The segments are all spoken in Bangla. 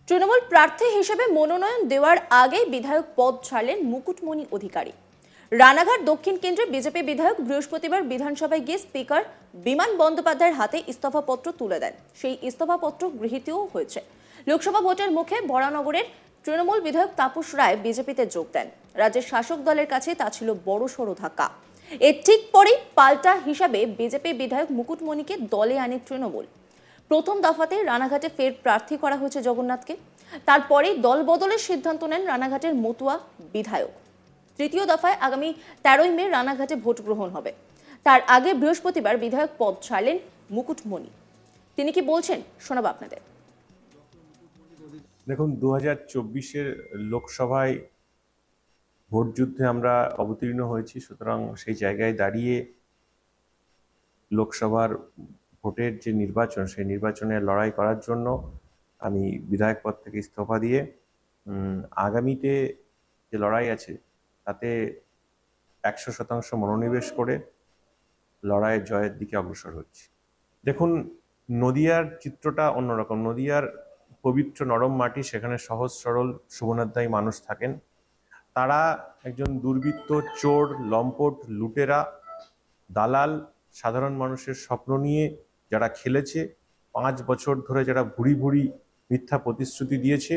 তৃণমূল প্রার্থী হিসেবে মনোনয়ন দেওয়ার আগেই বিধায়ক পদ ছাড়লেন মুকুটমণি অধিকারী। রানাঘাট দক্ষিণ কেন্দ্রে বিজেপি বিধায়ক বৃহস্পতিবার বিধানসভায় গিয়ে স্পিকার বিমান বন্দ্যোপাধ্যায়ের হাতে ইস্তফাপত্র তুলে দেন। সেই ইস্তফাপত্র গৃহীতও হয়েছে। লোকসভা ভোটের মুখে বরানগরের তৃণমূল বিধায়ক তাপস রায় বিজেপিতে যোগ দেন। রাজ্যের শাসক দলের কাছে তা ছিল বড়সড় ধাক্কা। এর ঠিক পরেই পাল্টা হিসাবে বিজেপি বিধায়ক মুকুটমণিকে দলে আনে তৃণমূল। প্রথম দফাতে রানাঘাটে ফের প্রার্থী করা হয়েছে জগন্নাথকে। তারপরেই দল বদলের সিদ্ধান্ত নেন রানাঘাটের মতুয়া বিধায়ক। তৃতীয় দফায় আগামী 13ই মে রানাঘাটে ভোট গ্রহণ হবে। তার আগে বৃহস্পতিবার বিধায়ক পদ ছাড়লেন মুকুটমণি। তিনি কি বলছেন শোনাবো আপনাদের। দেখুন, 2024-এর লোকসভায় ভোট যুদ্ধে আমরা অবতীর্ণ হয়েছি, সুতরাং সেই জায়গায় দাঁড়িয়ে লোকসভার ভোটের যে নির্বাচন, সেই নির্বাচনে লড়াই করার জন্য আমি বিধায়ক পদ থেকে ইস্তফা দিয়ে আগামীতে যে লড়াই আছে তাতে 100% মনোনিবেশ করে লড়াইয়ের জয়ের দিকে অগ্রসর হচ্ছি। দেখুন, নদিয়ার চিত্রটা অন্যরকম। নদিয়ার পবিত্র নরম মাটি, সেখানে সহজ সরল শুভনাধ্যায়ী মানুষ থাকেন। তারা একজন দুর্বৃত্ত, চোর, লম্পট, লুটেরা, দালাল, সাধারণ মানুষের স্বপ্ন নিয়ে যারা খেলেছে, 5 বছর ধরে যারা ভুরি ভুরি মিথ্যা প্রতিশ্রুতি দিয়েছে,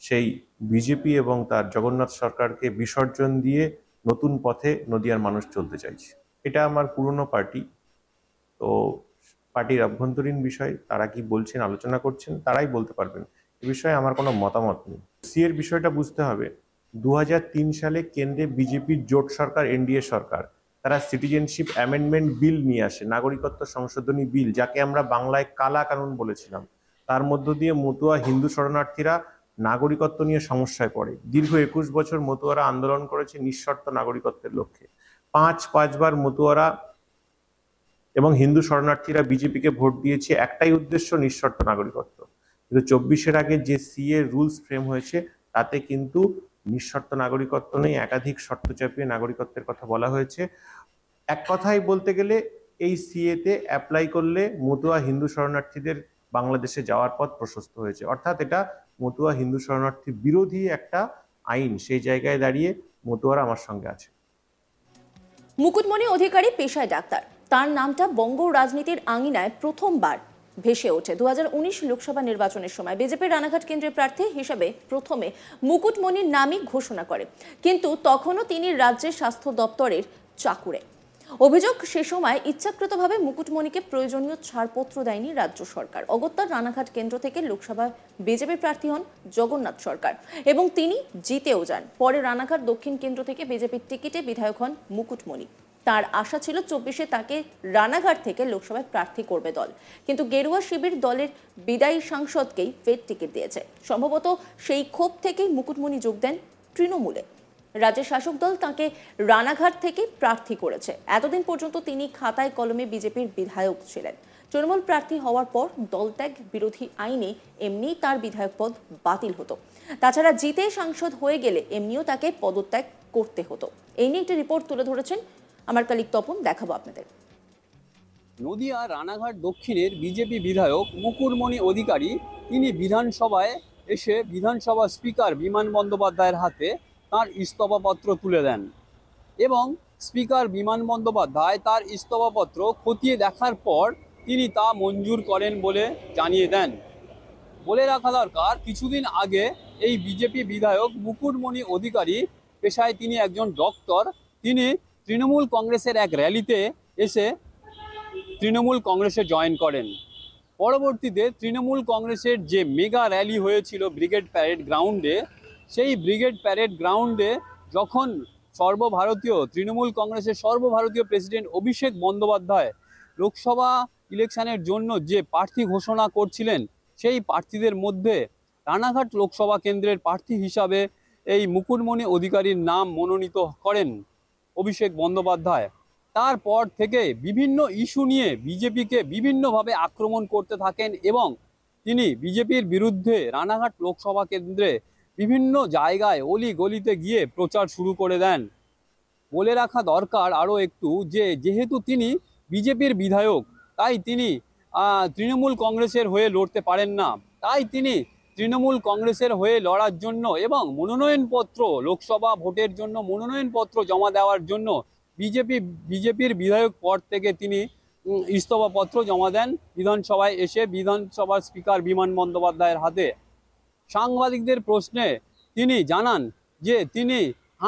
সেই বিজেপি এবং তার জগন্নাথ সরকারকে বিসর্জন দিয়ে নতুন পথে নদিয়ার মানুষ চলতে চাইছে। এটা আমার পুরনো পার্টি, তো পার্টির অভ্যন্তরীণ বিষয়, তারা কি বলছেন, আলোচনা করছেন, তারাই বলতে পারবেন। এ বিষয়ে আমার কোনো মতামত নেই। সিএর বিষয়টা বুঝতে হবে। 2003 সালে কেন্দ্রে বিজেপির জোট সরকার, এনডিএ সরকার, তারা সিটিজেনশিপ অ্যামেন্ডমেন্ট বিল নিয়ে আসে, নাগরিকত্ব সংশোধনী বিল, যাকে আমরা বাংলায় কালা কানুন বলেছিলাম। তার মধ্য দিয়ে মতুয়া হিন্দু শরণার্থীরা নাগরিকত্ব নিয়ে সমস্যায় পড়ে। দীর্ঘ 21 বছর মতুয়ারা আন্দোলন করেছে নিঃশর্ত নাগরিকত্বের লক্ষ্যে। পাঁচবার মতুয়ারা এবং হিন্দু শরণার্থীরা বিজেপিকে ভোট দিয়েছে, একটাই উদ্দেশ্য, নিঃশর্ত নাগরিকত্ব। কিন্তু 24-এর আগে যে সিএ রুলস ফ্রেম হয়েছে তাতে কিন্তু নিঃশর্ত নাগরিকত্ব নেই, একাধিক শর্ত চাপিয়ে নাগরিকত্বের কথা বলা হয়েছে। এক কথায় বলতে গেলে এই সিএতে অ্যাপ্লাই করলে মতুয়া হিন্দু শরণার্থীদের বাংলাদেশে যাওয়ার পথ প্রশস্ত হয়েছে, অর্থাৎ এটা মতুয়া হিন্দু শরণার্থী বিরোধী একটা আইন। সেই জায়গায় দাঁড়িয়ে মতুয়ারা আমার সঙ্গে আছে। মুকুটমণি অধিকারী পেশায় ডাক্তার। তার নামটা বঙ্গ রাজনীতির আঙিনায় প্রথমবার ভেসে ওঠে 2019 লোকসভা নির্বাচনের সময়। বিজেপির রানাঘাট কেন্দ্রের প্রার্থী হিসেবে প্রথমে মুকুটমণির নামই ঘোষণা করে, কিন্তু তখনও তিনি রাজ্যের স্বাস্থ্য দপ্তরের চাকুরে। অভিযোগ, সে সময় ইচ্ছাকৃতভাবে মুকুটমণিকে প্রয়োজনীয় ছাড়পত্র দেয়নি রাজ্য সরকার। অগত্যার রানাঘাট কেন্দ্র থেকে লোকসভায় বিজেপির প্রার্থী হন জগন্নাথ সরকার এবং তিনি জিতেও যান। পরে রানাঘাট দক্ষিণ কেন্দ্র থেকে বিজেপির টিকিটে বিধায়ক হন মুকুটমণি। তার আশা ছিল 24-এ তাকে রানাঘাট থেকে লোকসভায় প্রার্থী করবে দল, কিন্তু গেরুয়া শিবির দলের বিদায়ী সাংসদকেই ফের টিকিট দিয়েছে। সম্ভবত সেই ক্ষোভ থেকেই মুকুটমণি যোগ দেন তৃণমূলে। রাজ্যের শাসক দল তাকে রানাঘাট থেকে প্রার্থী করেছে। এতদিন পর্যন্ত তিনি খাতায় কলমে বিজেপির বিধায়ক ছিলেন। তৃণমূল প্রার্থী হওয়ার পর দলত্যাগ বিরোধী আইনে এমনি তার বিধায়ক পদ বাতিল হতো। তাছাড়া জিতে সাংসদ হয়ে গেলে এমনিও তাকে পদত্যাগ করতে হতো। এই নিয়ে একটি রিপোর্ট তুলে ধরেছেন আমার কলিগ তপন, দেখাবো আপনাদের। নদিয়া রানাঘাট দক্ষিণের বিজেপি বিধায়ক মুকুটমণি অধিকারী তিনি বিধানসভায় এসে বিধানসভা স্পিকার বিমান বন্দ্যোপাধ্যায়ের হাতে তার ইস্তফাপত্র তুলে দেন এবং স্পিকার বিমান বন্দ্যোপাধ্যায় তার ইস্তফাপত্র খতিয়ে দেখার পর তিনি তা মঞ্জুর করেন বলে জানিয়ে দেন। বলে রাখা দরকার, কিছুদিন আগে এই বিজেপি বিধায়ক মুকুটমণি অধিকারী, পেশায় তিনি একজন ডক্টর, তিনি তৃণমূল কংগ্রেসের এক র্যালিতে এসে তৃণমূল কংগ্রেসে জয়েন করেন। পরবর্তীতে তৃণমূল কংগ্রেসের যে মেগা র্যালি হয়েছিল ব্রিগেড প্যারেড গ্রাউন্ডে, সেই ব্রিগেড প্যারেড গ্রাউন্ডে যখন সর্বভারতীয় তৃণমূল কংগ্রেসের সর্বভারতীয় প্রেসিডেন্ট অভিষেক বন্দ্যোপাধ্যায় লোকসভা ইলেকশনের জন্য যে প্রার্থী ঘোষণা করছিলেন, সেই প্রার্থীদের মধ্যে রানাঘাট লোকসভা কেন্দ্রের প্রার্থী হিসাবে এই মুকুটমণি অধিকারীর নাম মনোনীত করেন অভিষেক বন্দ্যোপাধ্যায়। তারপর থেকে বিভিন্ন ইস্যু নিয়ে বিজেপিকে বিভিন্নভাবে আক্রমণ করতে থাকেন এবং তিনি বিজেপির বিরুদ্ধে রানাঘাট লোকসভা কেন্দ্রে বিভিন্ন জায়গায় অলি গলিতে গিয়ে প্রচার শুরু করে দেন। বলে রাখা দরকার আরও একটু যে যেহেতু তিনি বিজেপির বিধায়ক, তাই তিনি তৃণমূল কংগ্রেসের হয়ে লড়তে পারেন না, তাই তিনি তৃণমূল কংগ্রেসের হয়ে লড়ার জন্য এবং মনোনয়নপত্র লোকসভা ভোটের জন্য মনোনয়নপত্র জমা দেওয়ার জন্য বিজেপির বিধায়ক পদ থেকে তিনি ইস্তফাপত্র জমা দেন বিধানসভায় এসে বিধানসভার স্পিকার বিমান বন্দ্যোপাধ্যায়ের হাতে। সাংবাদিকদের প্রশ্নে তিনি জানান যে তিনি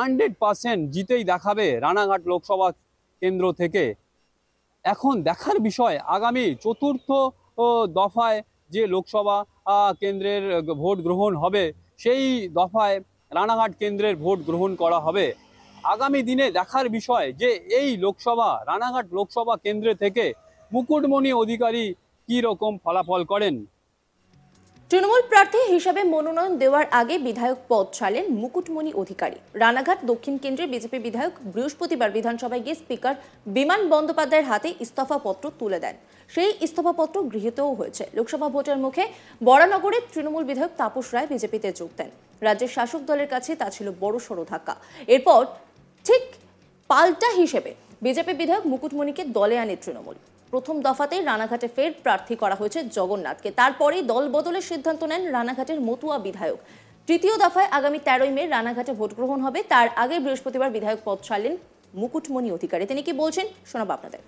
100% জিতেই দেখাবে রানাঘাট লোকসভা কেন্দ্র থেকে। এখন দেখার বিষয় আগামী চতুর্থ দফায় যে লোকসভা কেন্দ্রের ভোট গ্রহণ হবে, সেই দফায় রানাঘাট কেন্দ্রের ভোট গ্রহণ করা হবে। আগামী দিনে দেখার বিষয় যে এই রানাঘাট লোকসভা কেন্দ্র থেকে মুকুটমণি অধিকারী কী রকম ফলাফল করেন। তৃণমূল প্রার্থী হিসাবে মনোনয়ন দেওয়ার আগে বিধায়ক পদ ছাড়লেন মুকুটমণি অধিকারী। রানাঘাট দক্ষিণ কেন্দ্রে বিজেপি বিধায়ক বৃহস্পতিবার বিধানসভায় গিয়ে স্পিকার বিমান বন্দ্যোপাধ্যায়ের হাতে ইস্তফাপত্র তুলে দেন। সেই ইস্তফাপত্র গৃহীতও হয়েছে। লোকসভা ভোটের মুখে বরানগরে তৃণমূল বিধায়ক তাপস রায় বিজেপিতে যোগ দেন। রাজ্যের শাসক দলের কাছে তা ছিল বড়সড় ধাক্কা। এরপর ঠিক পাল্টা হিসেবে বিজেপি বিধায়ক মুকুটমণিকে দলে আনে তৃণমূল। প্রথম দফাতে রানাঘাটে ফের প্রার্থী করা হয়েছে জগন্নাথকে। তারপরেই দল বদলের সিদ্ধান্ত নেন রানাঘাটের মতুয়া বিধায়ক। তৃতীয় দফায় আগামী 13ই মে রানাঘাটে ভোট গ্রহণ হবে। তার আগে বৃহস্পতিবার বিধায়ক পদ ছাড়লেন মুকুটমণি অধিকারী। তিনি কি বলছেন শোনাবো আপনাদের।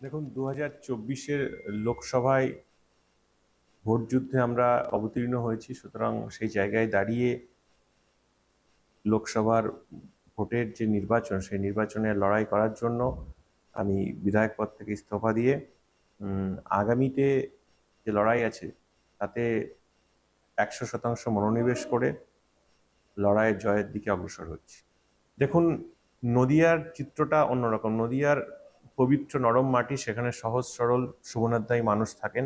দেখুন, 2024-এর লোকসভায় ভোট যুদ্ধে আমরা অবতীর্ণ হয়েছি, সুতরাং সেই জায়গায় দাঁড়িয়ে লোকসভার ভোটের যে নির্বাচন, সেই নির্বাচনে লড়াই করার জন্য আমি বিধায়ক পদ থেকে ইস্তফা দিয়ে আগামীতে যে লড়াই আছে তাতে 100% মনোনিবেশ করে লড়াইয়ের জয়ের দিকে অগ্রসর হচ্ছি। দেখুন, নদিয়ার চিত্রটা অন্যরকম। নদিয়ার পবিত্র নরম মাটি, সেখানে সহজ সরল শুভনাধ্যায়ী মানুষ থাকেন।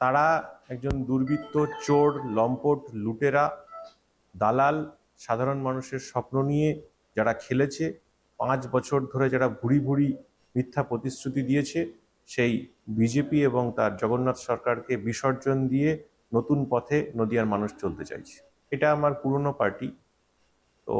তারা একজন দুর্বৃত্ত, চোর, লম্পট, লুটেরা, দালাল, সাধারণ মানুষের স্বপ্ন নিয়ে যারা খেলেছে, 5 বছর ধরে যারা ভুরি ভুরি মিথ্যা প্রতিশ্রুতি দিয়েছে, সেই বিজেপি এবং তার জগন্নাথ সরকারকে বিসর্জন দিয়ে নতুন পথে নদিয়ার মানুষ চলতে চাইছে। এটা আমার পুরনো পার্টি, তো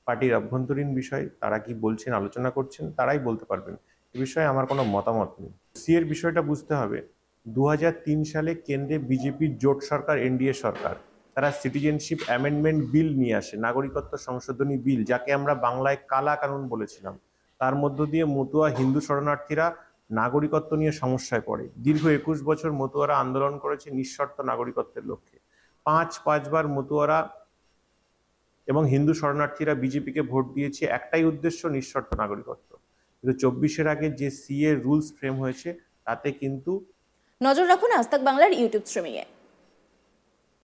পার্টির অভ্যন্তরীণ বিষয়, তারা কি বলছেন, আলোচনা করছেন, তারাই বলতে পারবেন। এ বিষয়ে আমার কোনো মতামত নেই। সিএর বিষয়টা বুঝতে হবে। 2003 সালে কেন্দ্রে বিজেপির জোট সরকার, এনডিএ সরকার, তারা সিটিজেনশিপ অ্যামেন্ডমেন্ট বিল নিয়ে আসে, নাগরিকত্ব সংশোধনী বিল, যাকে আমরা বাংলায় কালা কানুন বলেছিলাম। তার মধ্য দিয়ে মতুয়া হিন্দু শরণার্থীরা নাগরিকত্ব নিয়ে সমস্যায় পড়ে। দীর্ঘ 21 বছর মতুয়ারা আন্দোলন করেছে নিঃশর্ত নাগরিকত্বের লক্ষ্যে। পাঁচবার মতুয়ারা এবং হিন্দু শরণার্থীরা বিজেপিকে ভোট দিয়েছে, একটাই উদ্দেশ্য, নিঃশর্ত নাগরিকত্ব। কিন্তু 24-এর আগে যে সিএ রুলস ফ্রেম হয়েছে তাতে কিন্তু নজর রাখুন আজ তাক বাংলার ইউটিউব স্ট্রিমিংয়ে।